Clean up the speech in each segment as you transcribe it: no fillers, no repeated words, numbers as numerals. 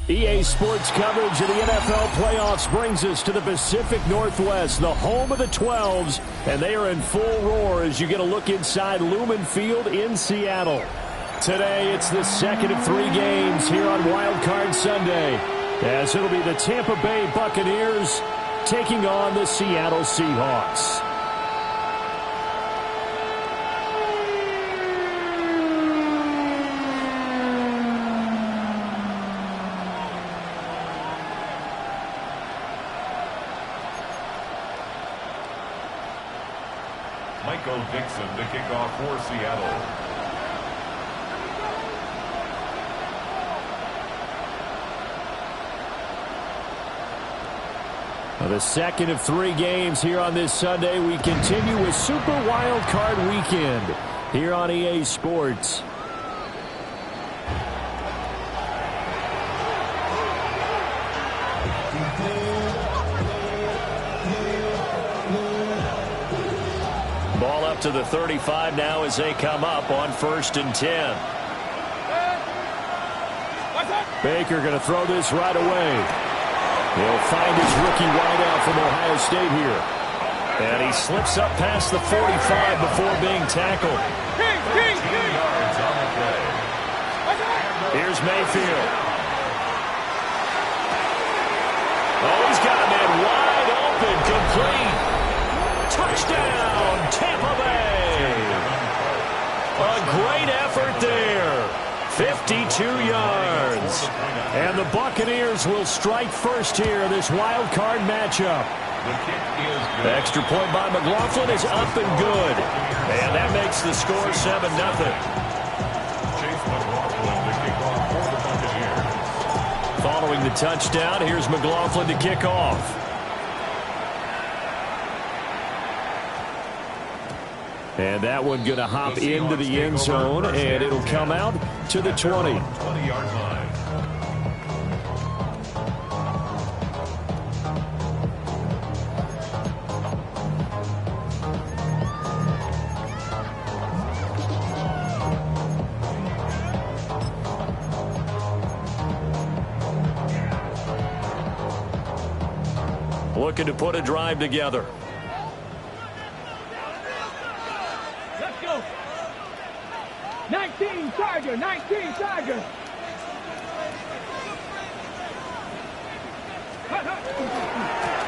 EA Sports coverage of the NFL playoffs brings us to the Pacific Northwest, the home of the 12s, and they are in full roar as you get a look inside Lumen Field in Seattle. Today, it's the second of 3 games here on Wild Card Sunday, as it'll be the Tampa Bay Buccaneers taking on the Seattle Seahawks. Dixon to kick off for Seattle. The second of 3 games here on this Sunday. We continue with Super Wild Card Weekend here on EA Sports. Ball up to the 35 now as they come up on 1st and 10. Baker going to throw this right away. He'll find his rookie wideout from Ohio State here. And he slips up past the 45 before being tackled. Here's Mayfield. Oh, he's got a man wide open, complete. Touchdown, Tampa Bay. A great effort there. 52 yards. And the Buccaneers will strike first here in this wild card matchup. The extra point by McLaughlin is up and good. And that makes the score 7-0. Following the touchdown, here's McLaughlin to kick off. And that one going to hop into the end zone, and it'll come out to the 20. 20-yard line. Looking to put a drive together. Let's go. 19 Charger, 19 Charger.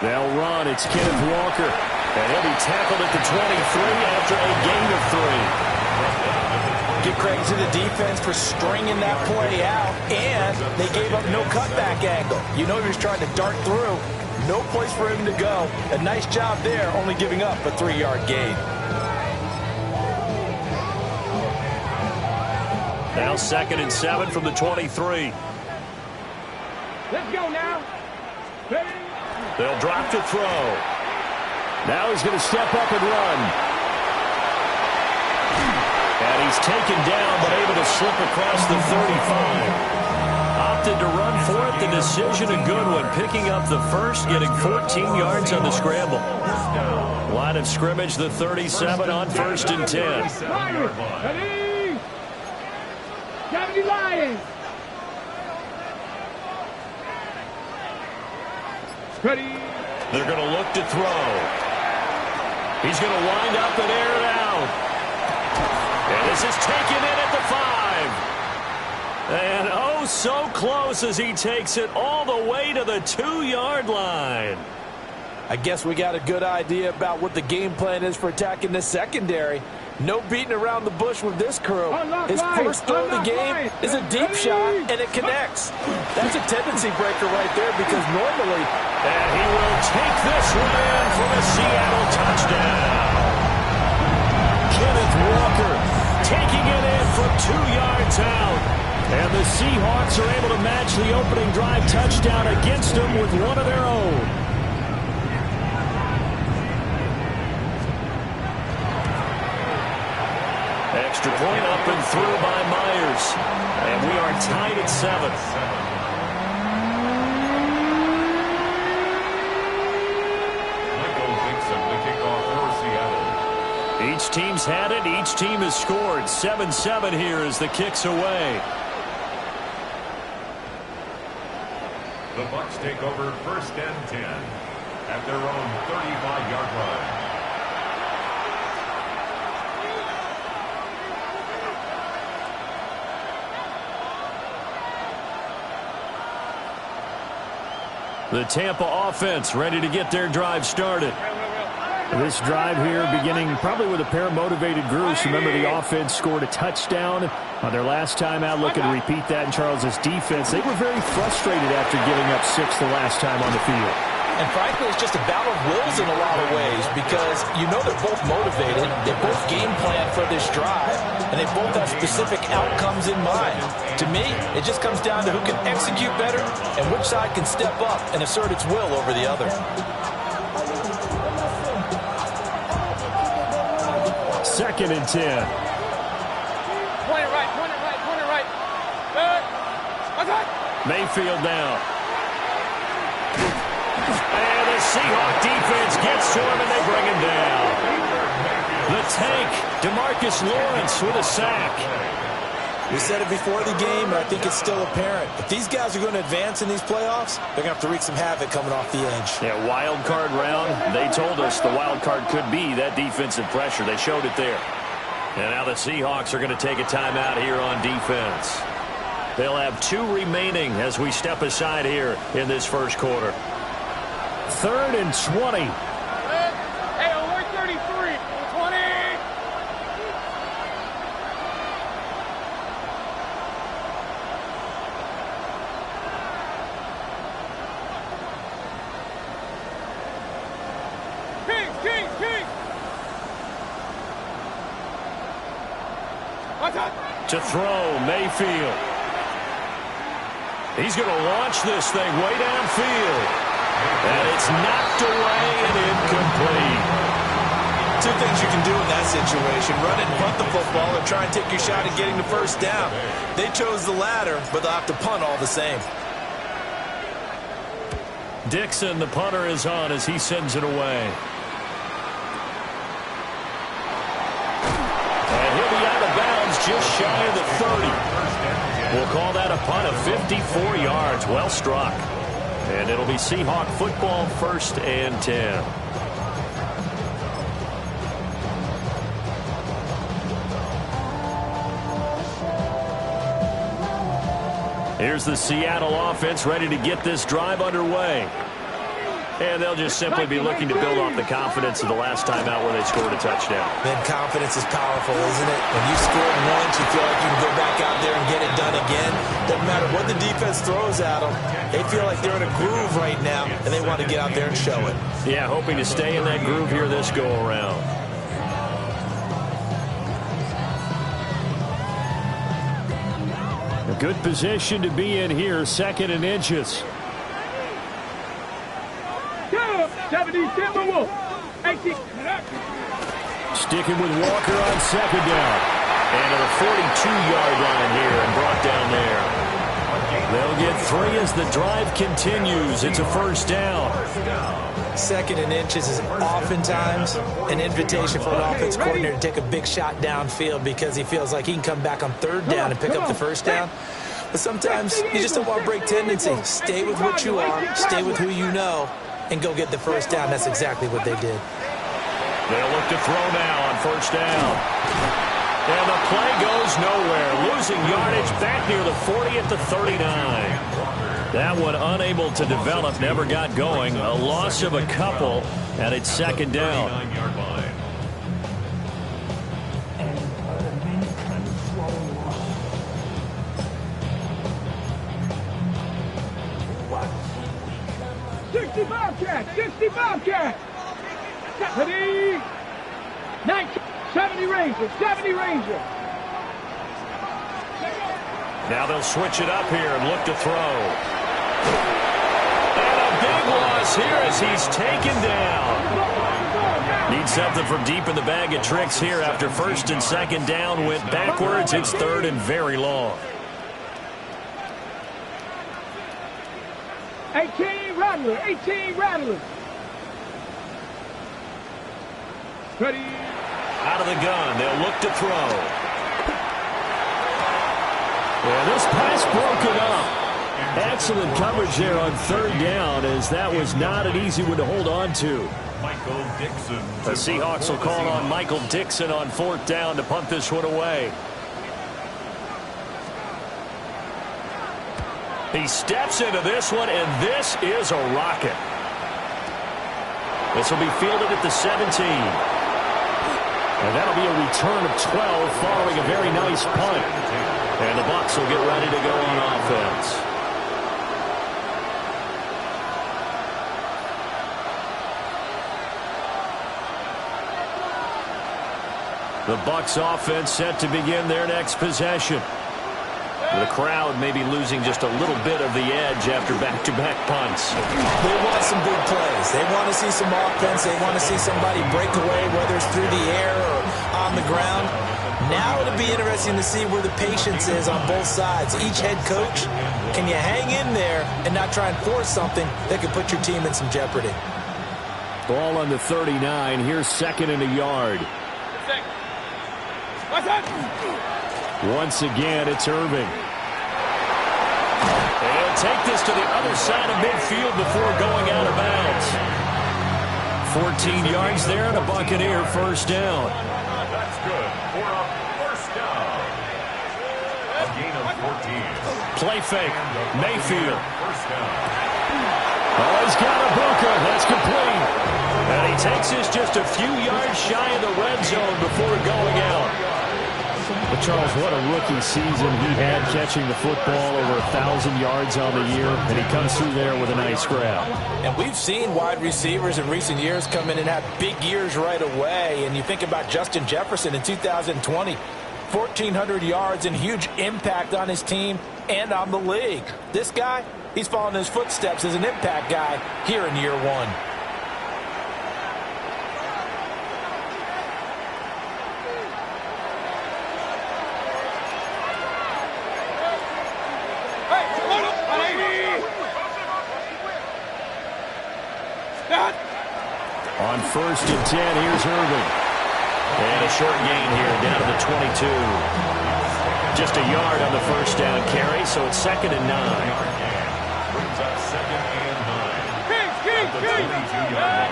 They'll run. It's Kenneth Walker. And he'll be tackled at the 23 after a gain of 3. Give credit to the defense for stringing that play out, and they gave up no cutback angle. You know he was trying to dart through. No place for him to go. A nice job there, only giving up a 3-yard gain. Now 2nd and 7 from the 23. Let's go now. Ready? They'll drop to throw. Now he's going to step up and run. And he's taken down, but able to slip across the 35. Opted to run for it. The decision a good one. Picking up the first, getting 14 yards on the scramble. Line of scrimmage, the 37 on 1st and 10. Ready? 70 Lions. Ready? They're going to look to throw. He's going to wind up and air it out. And this is taken in at the 5. And oh, so close as he takes it all the way to the 2-yard line. I guess we got a good idea about what the game plan is for attacking this secondary. No beating around the bush with this crew. His first throw of the game is a deep shot, and it connects. That's a tendency breaker right there because normally... And he will take this one in for the Seattle touchdown. Kenneth Walker taking it in from 2 yards out. And the Seahawks are able to match the opening drive touchdown against them with one of their own. Extra point up and through by Myers. And we are tied at 7. Each team's had it. Each team has scored. 7-7 here as the kick's away. The Bucs take over 1st and 10 at their own 35-yard line. The Tampa offense ready to get their drive started. This drive here beginning probably with a pair of motivated groups. Remember, the offense scored a touchdown on their last time out, looking to repeat that in Charles' defense. They were very frustrated after giving up 6 the last time on the field. And frankly, it's just a battle of wills in a lot of ways because you know they're both motivated, they both game plan for this drive, and they both have specific outcomes in mind. To me, it just comes down to who can execute better and which side can step up and assert its will over the other. Second and 10. Point it right, point it right, point it right. Good. Okay. Mayfield now. And the Seahawk defense gets to him, and they bring him down. The tank, DeMarcus Lawrence with a sack. We said it before the game, and I think it's still apparent. If these guys are going to advance in these playoffs, they're going to have to wreak some havoc coming off the edge. Yeah, wild card round. They told us the wild card could be that defensive pressure. They showed it there. And now the Seahawks are going to take a timeout here on defense. They'll have 2 remaining as we step aside here in this first quarter. 3rd and 20. Hey, we're 33. 20. King. To throw, Mayfield. He's going to launch this thing way downfield. And it's knocked away and incomplete. 2 things you can do in that situation: run it and punt the football, or try and take your shot at getting the first down. They chose the latter, but they'll have to punt all the same. Dixon, the punter, is on as he sends it away. And he'll be out of bounds just shy of the 30. We'll call that a punt of 54 yards. Well struck. And it'll be Seahawk football, 1st and 10. Here's the Seattle offense ready to get this drive underway. And they'll just simply be looking to build off the confidence of the last time out where they scored a touchdown. Man, confidence is powerful, isn't it? When you score once, you feel like you can go back out there and get it done again. Doesn't matter what the defense throws at them. They feel like they're in a groove right now, and they want to get out there and show it. Yeah, hoping to stay in that groove here this go-around. A good position to be in here, 2nd and inches. 77 Wolf. 18. Sticking with Walker on 2nd down. And to the 42-yard line here and brought down there. They'll get 3 as the drive continues. It's a first down. 2nd and inches is oftentimes an invitation for an offense coordinator to take a big shot downfield because he feels like he can come back on 3rd down and pick up the first down. But sometimes you just don't want to break tendency. Stay with what you are, stay with who you know, and go get the first down. That's exactly what they did. They'll look to throw now on 1st down. And the play goes nowhere. Losing yardage back near the 40 at the 39. That one unable to develop, never got going. A loss of a couple, and it's 2nd down. 9-yard line. Sixty Bobcat. 70. 70 Ranger. 70 Ranger. Now they'll switch it up here and look to throw. And a big loss here as he's taken down. Need something from deep in the bag of tricks here after 1st and 2nd down went backwards. It's 3rd and very long. 18 Rattler. 18 Rattler. Ready. Out of the gun, they'll look to throw. Yeah, this pass broken up. That's excellent coverage there on third down, as that was not an easy one to hold on to. Michael Dixon. The Seahawks will call on Michael Dixon on fourth down to punt this one away. He steps into this one, and this is a rocket. This will be fielded at the 17. And that'll be a return of 12 following a very nice punt. And the Bucs will get ready to go on offense. The Bucs offense set to begin their next possession. The crowd may be losing just a little bit of the edge after back-to-back punts. They want some big plays. They want to see some offense. They want to see somebody break away, whether it's through the air or on the ground. Now it'll be interesting to see where the patience is on both sides. Each head coach, can you hang in there and not try and force something that could put your team in some jeopardy? Ball on the 39. Here's second and a yard. Once again, it's Irving. They'll take this to the other side of midfield before going out of bounds. 14 yards there and a Buccaneer first down. That's good for a first down. A gain of 14. Play fake. Mayfield. First down. Oh, he's got a bunker. That's complete. And he takes this just a few yards shy of the red zone before going out. But Charles, what a rookie season he had, catching the football over 1,000 yards on the year, and he comes through there with a nice grab. And we've seen wide receivers in recent years come in and have big years right away. And you think about Justin Jefferson in 2020, 1,400 yards and huge impact on his team and on the league. This guy, he's following his footsteps as an impact guy here in year one. On first and 10, here's Irving. And a short gain here, down to the 22. Just a yard on the first down carry, so it's second and 9. Brings up second and 9. At the 22-yard line.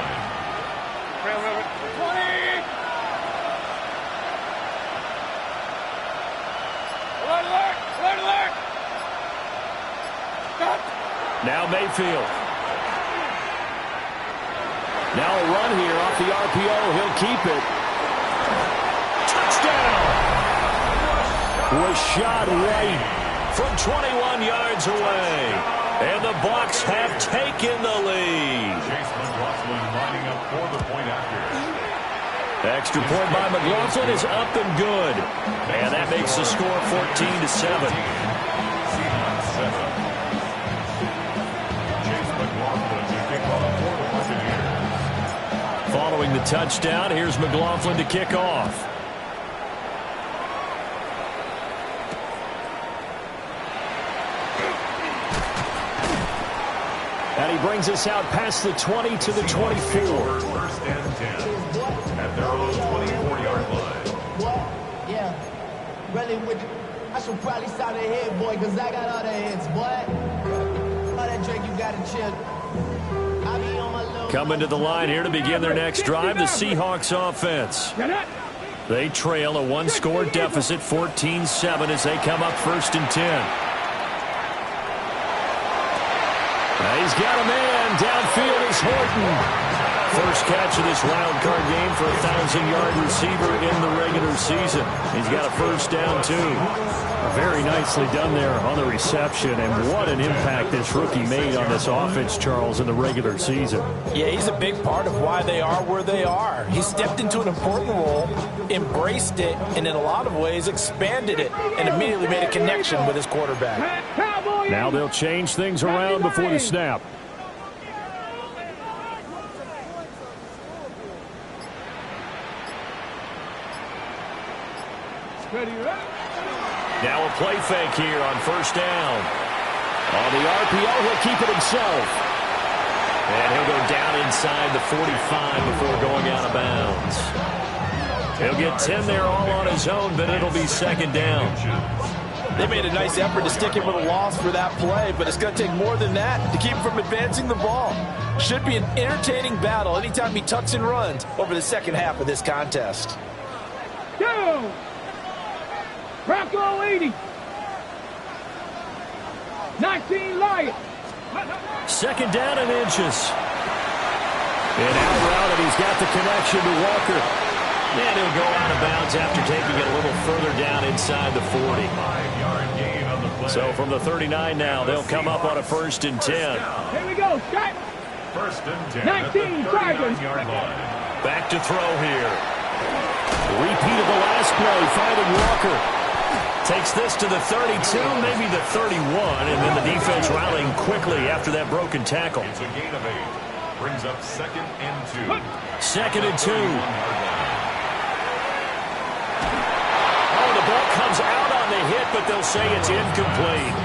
Now Mayfield. Now a run here off the RPO. He'll keep it. Touchdown! Was shot right from 21 yards away. And the Bucs have taken the lead. Chase McLaughlin lining up for the point after. Extra point by McLaughlin is up and good. And that makes the score 14-7. Seahawks 7. Chase McLaughlin to kick off for the Buccaneers. Following the touchdown, here's McLaughlin to kick off. And he brings us out past the 20 to the 24. First and 10 at their own 24-yard line. What? Yeah. Really, I should probably start a hit, boy, because I got all the hits, boy. All that drink you got to chill. I be on my little... Coming to the line here to begin their next drive, the Seahawks offense. They trail a one-score deficit, 14-7, as they come up first and 10. He's got a man. Downfield is Horton. First catch of this wild card game for a 1,000-yard receiver in the regular season. He's got a first down, too. Very nicely done there on the reception, and what an impact this rookie made on this offense, Charles, in the regular season. Yeah, he's a big part of why they are where they are. He stepped into an important role, embraced it, and in a lot of ways expanded it, and immediately made a connection with his quarterback. Now they'll change things around before the snap. Now a play fake here on first down. On the RPO, he'll keep it himself. And he'll go down inside the 45 before going out of bounds. He'll get 10 there all on his own, but it'll be second down. They made a nice effort to stick him with a loss for that play, but it's going to take more than that to keep him from advancing the ball. Should be an entertaining battle anytime he tucks and runs over the second half of this contest. Go! Bronco 80. 19 Lions. Second down and inches. And out route, and he's got the connection to Walker. And he'll go out of bounds after taking it a little further down inside the 40. 5-yard gain on the play. So from the 39 now, they'll come up on a 1st and 10. Here we go, Scott. 1st and 10 19 at the 39-yard line. Back to throw here. Repeat of the last play, finding Walker. Takes this to the 32, maybe the 31, and then the defense rallying quickly after that broken tackle. It's a gain of 8. Brings up 2nd and 2. 2nd and 2. Oh, the ball comes out on the hit, but they'll say it's incomplete.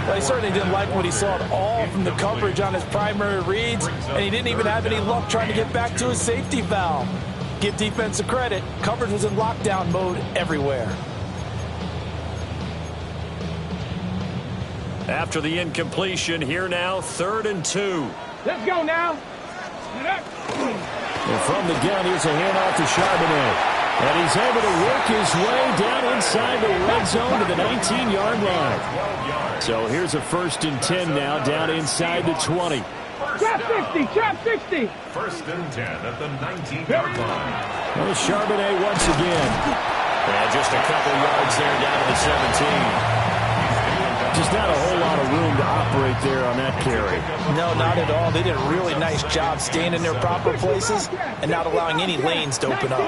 Well, he certainly didn't like what he saw at all from the coverage on his primary reads, and he didn't even have any luck trying to get back to his safety valve. Give defense a credit. Coverage was in lockdown mode everywhere. After the incompletion, here now, 3rd and 2. Let's go now. And from the gun, here's a handoff to Charbonnet. And he's able to work his way down inside the red zone to the 19-yard line. So here's a 1st and 10 now, down inside the 20. Trap 60, trap 60. 1st and 10 at the 19-yard line. Well, Charbonnet once again. And just a couple yards there down to the 17. Just not a whole lot of room to operate there on that carry. No, not at all. They did a really nice job staying in their proper places and not allowing any lanes to open up.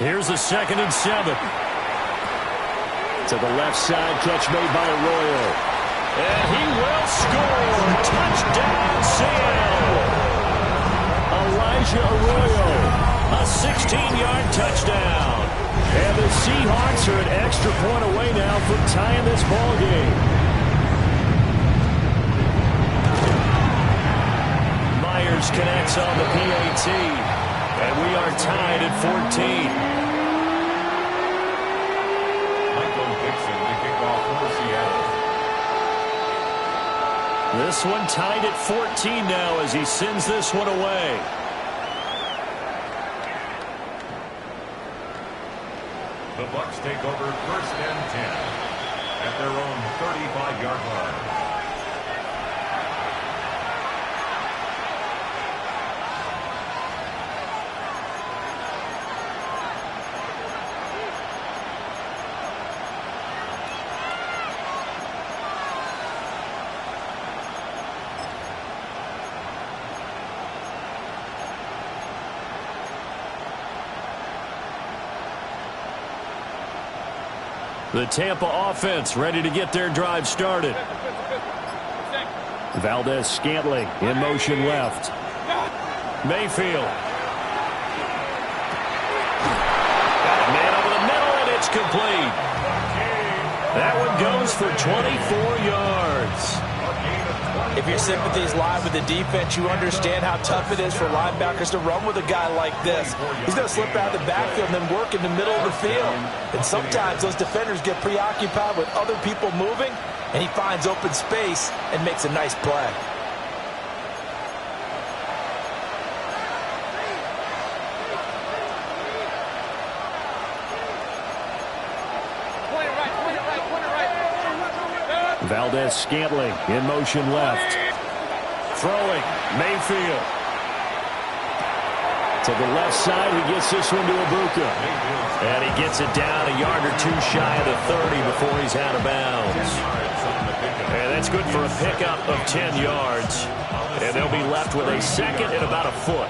Here's a 2nd and 7. To the left side, catch made by Arroyo. And he will score. Touchdown, Seattle. Elijah Arroyo. A 16-yard touchdown. And the Seahawks are an extra point away now from tying this ball game. Myers connects on the PAT. And we are tied at 14. Michael Dixon to kick off for Seattle. This one tied at 14 now as he sends this one away. The Bucs take over 1st and 10 at their own 35-yard line. The Tampa offense ready to get their drive started. Valdez-Scantling in motion left. Mayfield. Got a man over the middle, and it's complete. That one goes for 24 yards. If your sympathies lie with the defense, you understand how tough it is for linebackers to run with a guy like this. He's going to slip out of the backfield and then work in the middle of the field. And sometimes those defenders get preoccupied with other people moving, and he finds open space and makes a nice play. Valdez-Scantling in motion left. Throwing, Mayfield. To the left side, he gets this one to Ibuka. And he gets it down a yard or two shy of the 30 before he's out of bounds. And that's good for a pickup of 10 yards. And they'll be left with a 2nd and about a foot.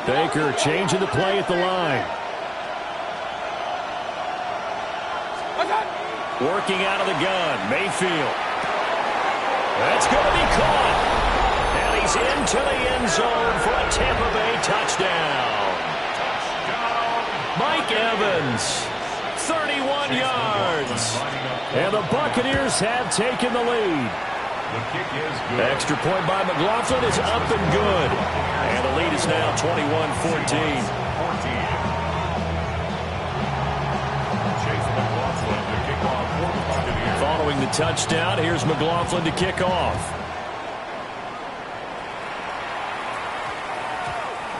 Baker changing the play at the line. Working out of the gun, Mayfield. That's going to be caught. And he's into the end zone for a Tampa Bay touchdown. Mike Evans, 31 yards. And the Buccaneers have taken the lead. The kick is good. Extra point by McLaughlin is up and good. And the lead is now 21-14. Following the touchdown, here's McLaughlin to kick off.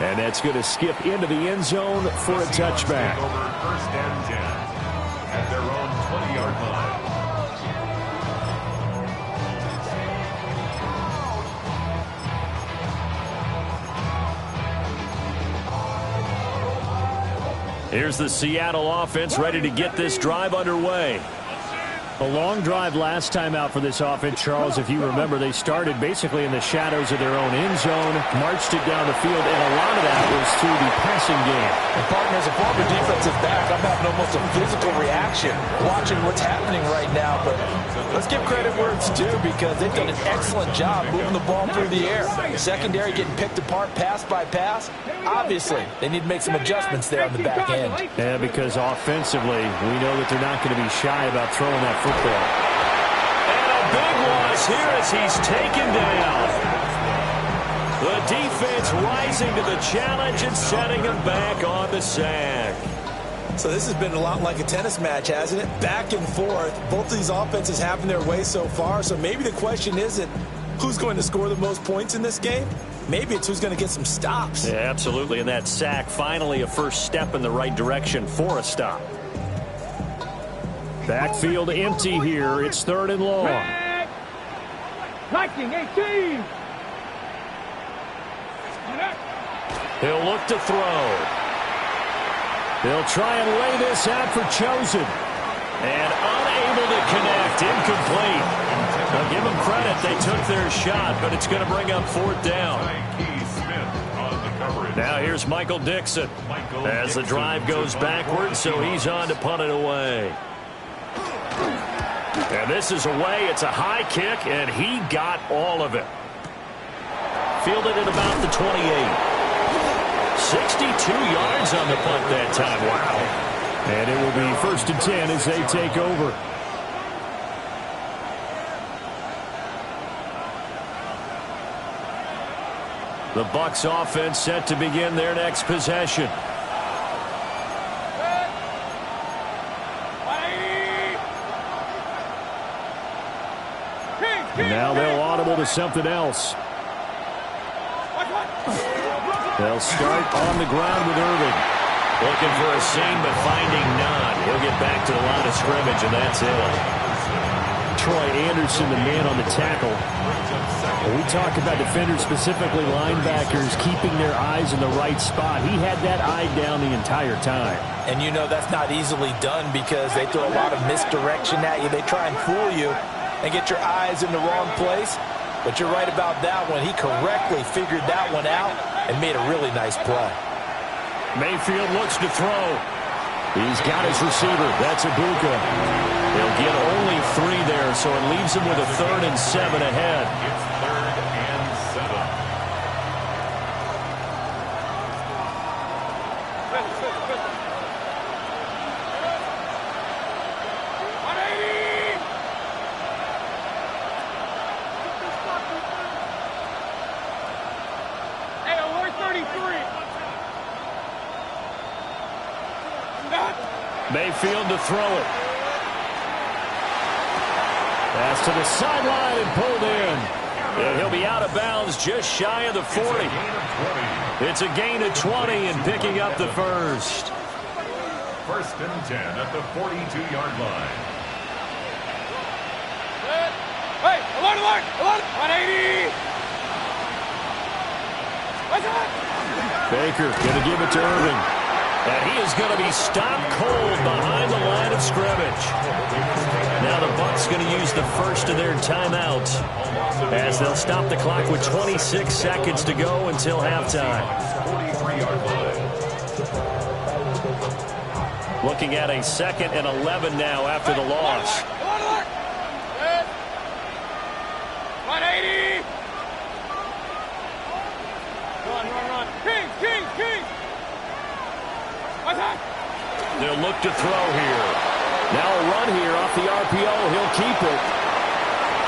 And that's going to skip into the end zone for a touchback. Over first and 10 at their own 20-yard line. Here's the Seattle offense ready to get this drive underway. A long drive last time out for this offense, Charles. If you remember, they started basically in the shadows of their own end zone, marched it down the field, and a lot of that was through the passing game. And partner, as a former defensive back, I'm having almost a physical reaction watching what's happening right now. But let's give credit where it's due, because they've done an excellent job moving the ball through the air. Secondary getting picked apart pass by pass. Obviously, they need to make some adjustments there on the back end. Yeah, because offensively, we know that they're not going to be shy about throwing that football. And a big loss here as he's taken down. The defense rising to the challenge and setting him back on the sack. So this has been a lot like a tennis match, hasn't it? Back and forth. Both of these offenses having their way so far. So maybe the question isn't who's going to score the most points in this game. Maybe it's who's going to get some stops. Yeah, absolutely. And that sack, finally a first step in the right direction for a stop. Backfield empty here. It's 3rd and long. Liking 18. He'll look to throw. They'll try and lay this out for Chosen. And unable to connect. Incomplete. Now give them credit. They took their shot, but it's going to bring up 4th down. Now here's Michael Dixon. As the drive goes backwards, so he's on to punt it away. And this is away. It's a high kick, and he got all of it. Fielded at about the 28. 62 yards on the punt that time. Wow. And it will be 1st and 10 as they take over. The Bucs offense set to begin their next possession. Now they'll audible to something else. They'll start on the ground with Irving. Looking for a seam, but finding none. He'll get back to the line of scrimmage, and that's it. Troy Anderson, the man on the tackle. When we talk about defenders, specifically linebackers, keeping their eyes in the right spot. He had that eye down the entire time. And you know that's not easily done because they throw a lot of misdirection at you. They try and fool you and get your eyes in the wrong place. But you're right about that one. He correctly figured that one out and made a really nice play. Mayfield looks to throw. He's got his receiver. That's Ibuka. They'll get only 3 there, so it leaves him with a 3rd and 7 ahead. It's 3rd and 7. Hey, alert 33. Mayfield to throw it. Pass to the sideline and pulled in. And he'll be out of bounds just shy of the 40. It's a gain of 20 and picking up the first. 1st and 10 at the 42-yard line. Hey, alert, alert, alert. 180. What's up? Baker going to give it to Irving. And he is going to be stopped cold behind the line of scrimmage. Now the Bucs going to use the first of their timeouts as they'll stop the clock with 26 seconds to go until halftime. 43-yard line. Looking at a 2nd and 11 now after the loss. Alert, alert. Good. 180. Run. King. What's that? They'll look to throw here. Now a run here off the RPO. He'll keep it.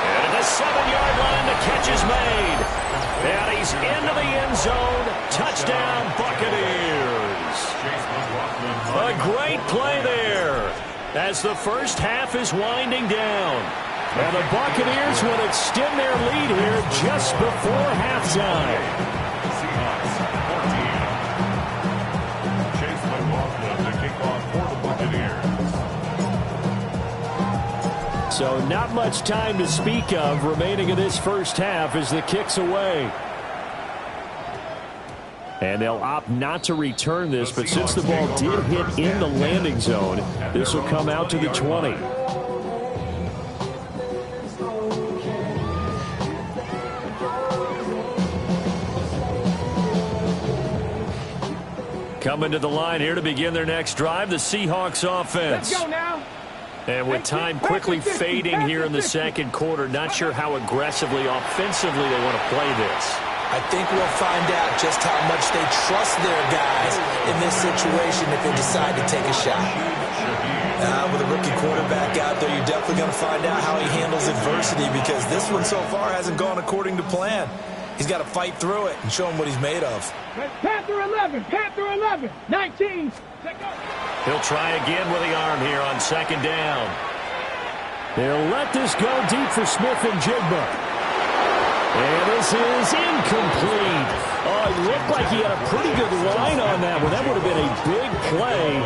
And at the 7-yard line, the catch is made. And he's into the end zone. Touchdown, Buccaneers. A great play there as the first half is winding down. And the Buccaneers will extend their lead here just before halftime. Seahawks 14. Chase McLaughlin to kick off for the Buccaneers. So not much time to speak of remaining in this first half as the kick's away. And they'll opt not to return this, but since the ball did hit in the landing zone, this will come out to the 20. Coming to the line here to begin their next drive, the Seahawks offense. Let's go now. And with time quickly fading here in the second quarter, not sure how aggressively, offensively they want to play this. I think we'll find out just how much they trust their guys in this situation if they decide to take a shot. With a rookie quarterback out there, you're definitely going to find out how he handles adversity because this one so far hasn't gone according to plan. He's got to fight through it and show him what he's made of. Panther 11, Panther 11, 19. He'll try again with the arm here on second down. They'll let this go deep for Smith and Jigba. And this is incomplete. Oh, it looked like he had a pretty good line on that one. That would have been a big play,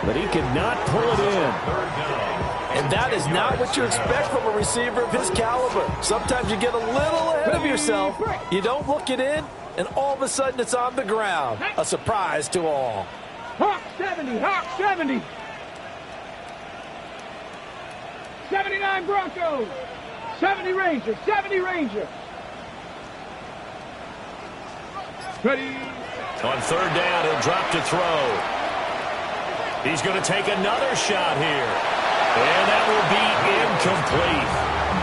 but he could not pull it in. And that is not what you expect from a receiver of his caliber. Sometimes you get a little ahead of yourself. You don't look it in, and all of a sudden it's on the ground. A surprise to all. Hawk 70, Hawk 70. 79 Broncos. 70 Rangers, 70 Rangers. Ready. On third down, he'll drop to throw. He's going to take another shot here. And that will be incomplete.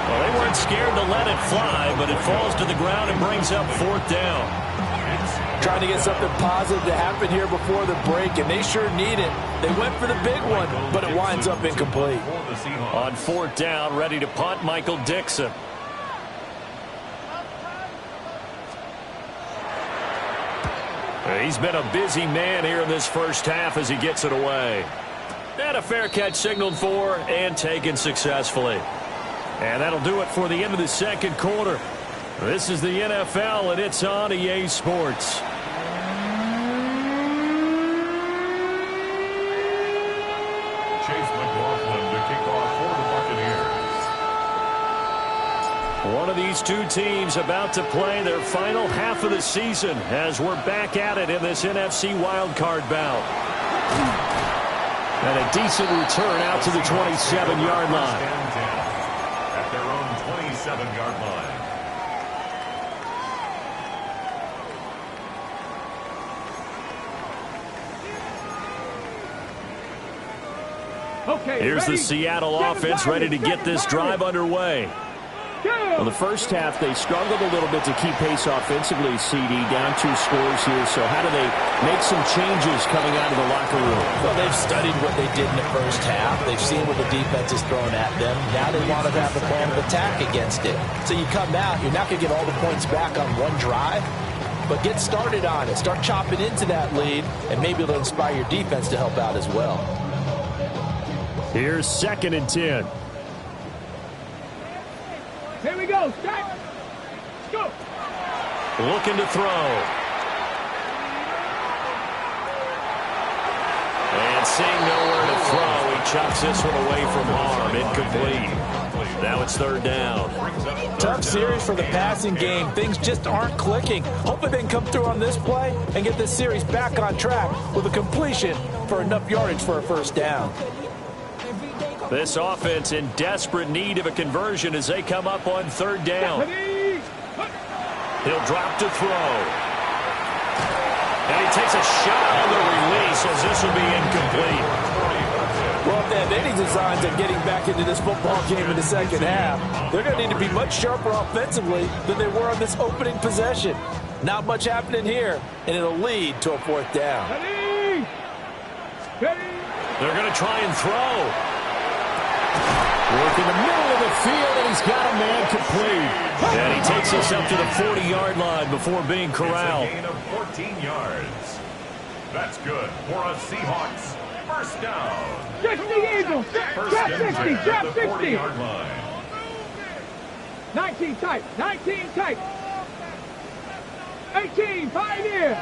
Well, they weren't scared to let it fly, but it falls to the ground and brings up fourth down. Trying to get something positive to happen here before the break, and they sure need it. They went for the big one, but it winds up incomplete. On fourth down, ready to punt, Michael Dixon. He's been a busy man here in this first half as he gets it away. And a fair catch signaled for and taken successfully. And that'll do it for the end of the second quarter. This is the NFL, and it's on EA Sports. Chase McLaughlin to kick off for the Buccaneers. One of these two teams about to play their final half of the season as we're back at it in this NFC wildcard bout. And a decent return out to the 27-yard line. At their own 27-yard line. Okay, Here's the Seattle offense ready to get this drive underway. Well, the first half, they struggled a little bit to keep pace offensively, CD, down 2 scores here. So how do they make some changes coming out of the locker room? Well, they've studied what they did in the first half. They've seen what the defense is throwing at them. Now they want to have a plan of attack against it. So you come out, you're not going to get all the points back on one drive, but get started on it. Start chopping into that lead, and maybe it'll inspire your defense to help out as well. Here's 2nd and 10. Here we go. Start. Let's go. Looking to throw. And seeing nowhere to throw, he chucks this one away from harm. Incomplete. Now it's third down. Tough series for the passing game. Things just aren't clicking. Hoping they can come through on this play and get this series back on track with a completion for enough yardage for a first down. This offense in desperate need of a conversion as they come up on third down. He'll drop to throw. And he takes a shot on the release as this will be incomplete. Well, if they have any designs of getting back into this football game in the second half, they're going to need to be much sharper offensively than they were on this opening possession. Not much happening here, and it'll lead to a fourth down. They're going to try and throw. Work in the middle of the field, and he's got a man complete. And he takes us up to the 40-yard line before being corralled. It's a gain of 14 yards. That's good for a Seahawks first down. 60 Eagles. First Drop and 60. 10 Drop at the 60. 40-yard line. 19 tight. 19 tight. 18. Pioneer.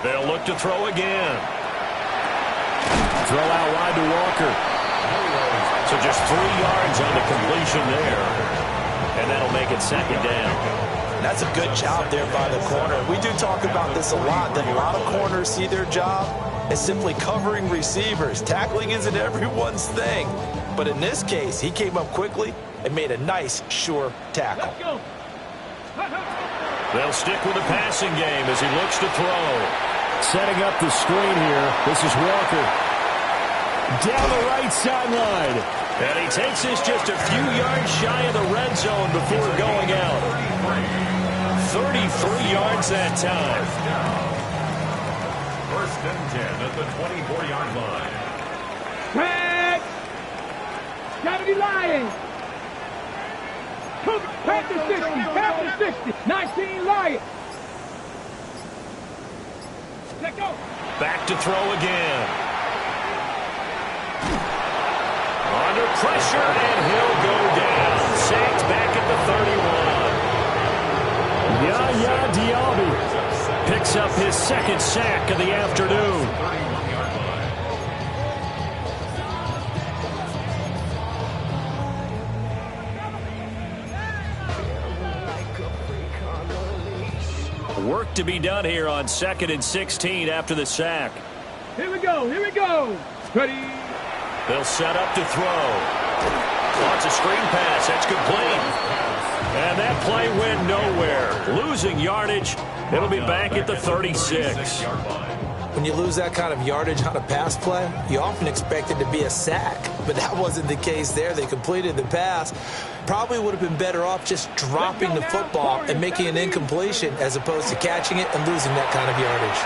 They'll look to throw again. Throw out wide to Walker. So just 3 yards on the completion there. And that'll make it second down. That's a good job there by the corner. We do talk about this a lot, that a lot of corners see their job as simply covering receivers. Tackling isn't everyone's thing. But in this case, he came up quickly and made a nice, sure tackle. They'll stick with the passing game as he looks to throw. Setting up the screen here. This is Walker. Down the right sideline. And he takes us just a few yards shy of the red zone before going out. 33 yards that time. First and 10 at the 24-yard line. Tag. Gotta be lying. Panther 60. Panther 60. 19 Lions. Let go. Back to throw again. Under pressure, and he'll go down. Sacked back at the 31. Yaya Diaby picks up his second sack of the afternoon. 31-yard line. Work to be done here on 2nd and 16 after the sack. Here we go. Here we go. Ready. They'll set up to throw. Wants a screen pass. That's complete. And that play went nowhere. Losing yardage. It'll be back at the 36. When you lose that kind of yardage on a pass play, you often expect it to be a sack. But that wasn't the case there. They completed the pass. Probably would have been better off just dropping the football and making an incompletion as opposed to catching it and losing that kind of yardage.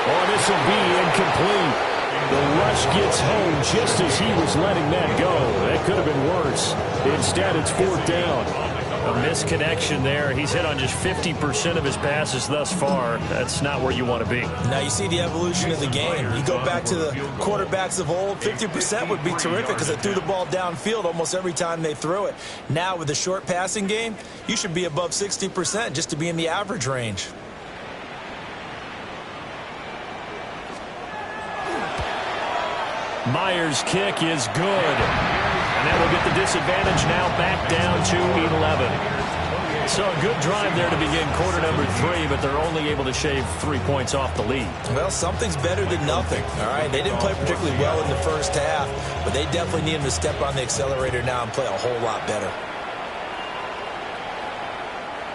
Oh, this will be incomplete. The rush gets home just as he was letting that go. That could have been worse. Instead, it's 4th down. A misconnection there. He's hit on just 50% of his passes thus far. That's not where you want to be. Now you see the evolution of the game. You go back to the quarterbacks of old, 50% would be terrific because they threw the ball downfield almost every time they threw it. Now with the short passing game, you should be above 60% just to be in the average range. Myers' kick is good. And that will get the disadvantage now back down to 11. So a good drive there to begin quarter number 3, but they're only able to shave 3 points off the lead. Well, something's better than nothing, all right? They didn't play particularly well in the first half, but they definitely need them to step on the accelerator now and play a whole lot better.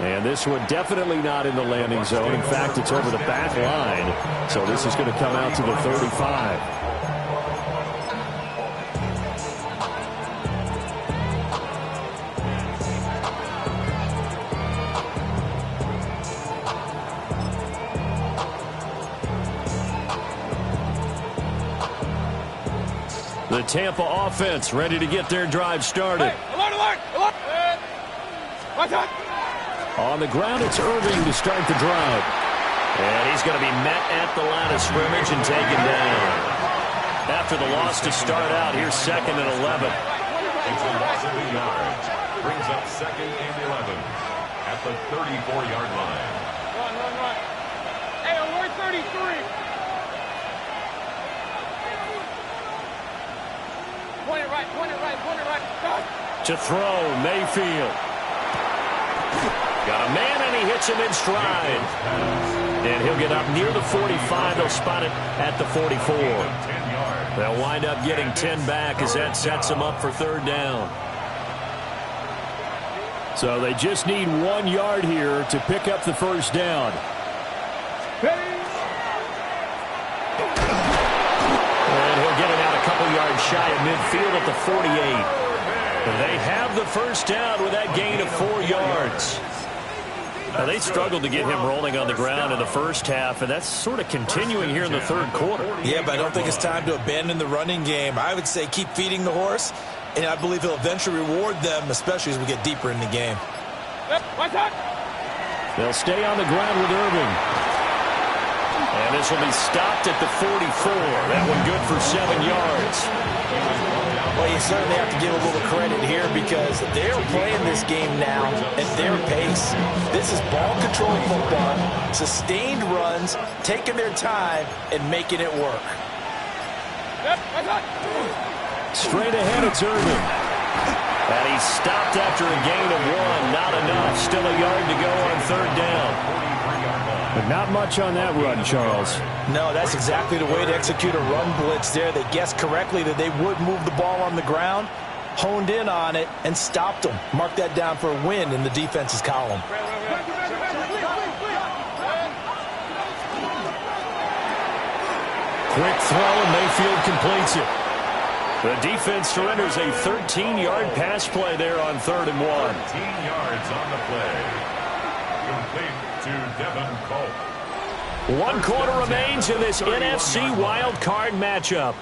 And this one definitely not in the landing zone. In fact, it's over the back line. So this is going to come out to the 35. The Tampa offense ready to get their drive started. Hey, alert, alert, alert. Watch out. On the ground, it's Irving to start the drive. And he's going to be met at the line of scrimmage and taken down. After the loss to start out, here's 2nd and 11. It's a loss of 8 yards. Brings up 2nd and 11 at the 34-yard line. Run. Hey, alert 33. Point it right. God. To throw, Mayfield. Got a man, and he hits him in stride. And he'll get up near the 45. They'll spot it at the 44. They'll wind up getting 10 back as that sets them up for 3rd down. So they just need 1 yard here to pick up the first down. And he'll get it out a couple yards shy of midfield at the 48. They have the first down with that gain of 4 yards. Now, they struggled to get him rolling on the ground in the first half, and that's sort of continuing here in the third quarter. Yeah, but I don't think it's time to abandon the running game. I would say keep feeding the horse, and I believe he'll eventually reward them, especially as we get deeper in the game. They'll stay on the ground with Irving. And this will be stopped at the 44. That one good for 7 yards. Well, you certainly have to give a little credit here because they're playing this game now at their pace. This is ball control football, sustained runs, taking their time, and making it work. Straight ahead, it's Irving. And he's stopped after a gain of 1. Not enough. Still a yard to go on third down. But not much on that run, Charles. No, that's exactly the way to execute a run blitz there. They guessed correctly that they would move the ball on the ground, honed in on it, and stopped them. Mark that down for a win in the defense's column. Quick throw, and Mayfield completes it. The defense surrenders a 13-yard pass play there on 3rd and 1. 13 yards on the play. Complete to Devin Cope. 1 quarter remains in this NFC Wildcard matchup.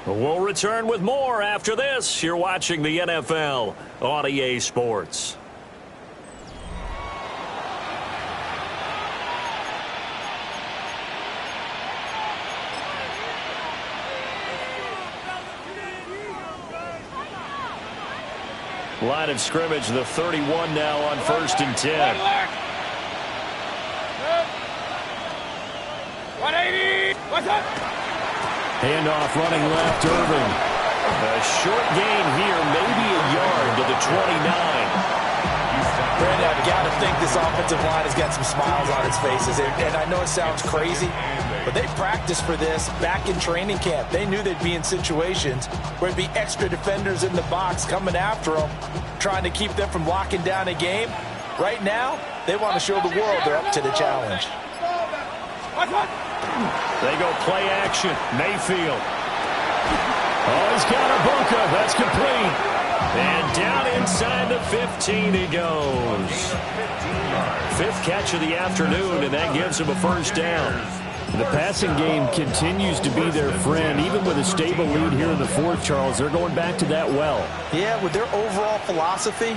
We'll return with more after this. You're watching the NFL on EA Sports. Line of scrimmage, the 31 now on 1st and 10. 180. What's up? Handoff running left, Irving. A short gain here, maybe a yard to the 29. Brandon, I've got to think this offensive line has got some smiles on its faces. And I know it sounds crazy, but they practiced for this back in training camp. They knew they'd be in situations where there'd be extra defenders in the box coming after them, trying to keep them from locking down a game. Right now, they want to show the world they're up to the challenge. They go play action. Mayfield. Oh, he's got a bunker. That's complete. And down inside the 15 he goes. 5th catch of the afternoon, and that gives him a first down. The passing game continues to be their friend. Even with a stable lead here in the 4th, Charles, they're going back to that well. Yeah, with their overall philosophy,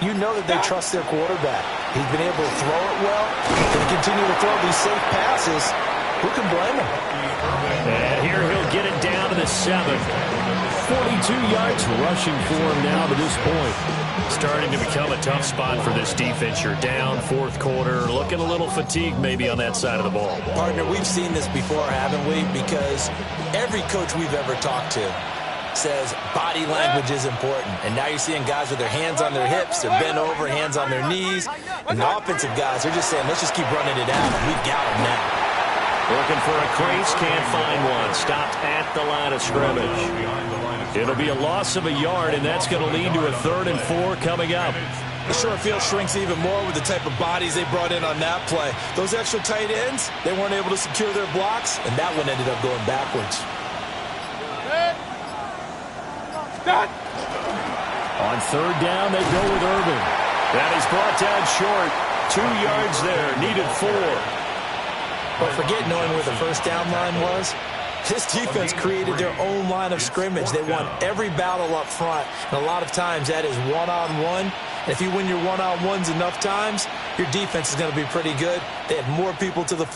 you know that they trust their quarterback. He's been able to throw it well. They continue to throw these safe passes. Who can blame him? And here he'll get it down to the 7. 42 yards rushing for him now to this point. Starting to become a tough spot for this defense. You're down 4th quarter, looking a little fatigued maybe on that side of the ball. Partner, we've seen this before, haven't we? Because every coach we've ever talked to says body language is important. And now you're seeing guys with their hands on their hips, they're bent over, hands on their knees. And the offensive guys, they're just saying, let's just keep running it out. We've got them now. Looking for a crease, can't find one. Stopped at the line of scrimmage. It'll be a loss of a yard, and that's going to lead to a 3rd and 4 coming up. The short field shrinks even more with the type of bodies they brought in on that play. Those extra tight ends, they weren't able to secure their blocks, and that one ended up going backwards. On 3rd down, they go with Irving. That is brought down short. 2 yards there, needed 4. But forget knowing where the first down line was. This defense created their own line of scrimmage. They won every battle up front. And a lot of times that is one-on-one. And if you win your one-on-ones enough times, your defense is going to be pretty good. They had more people to the football.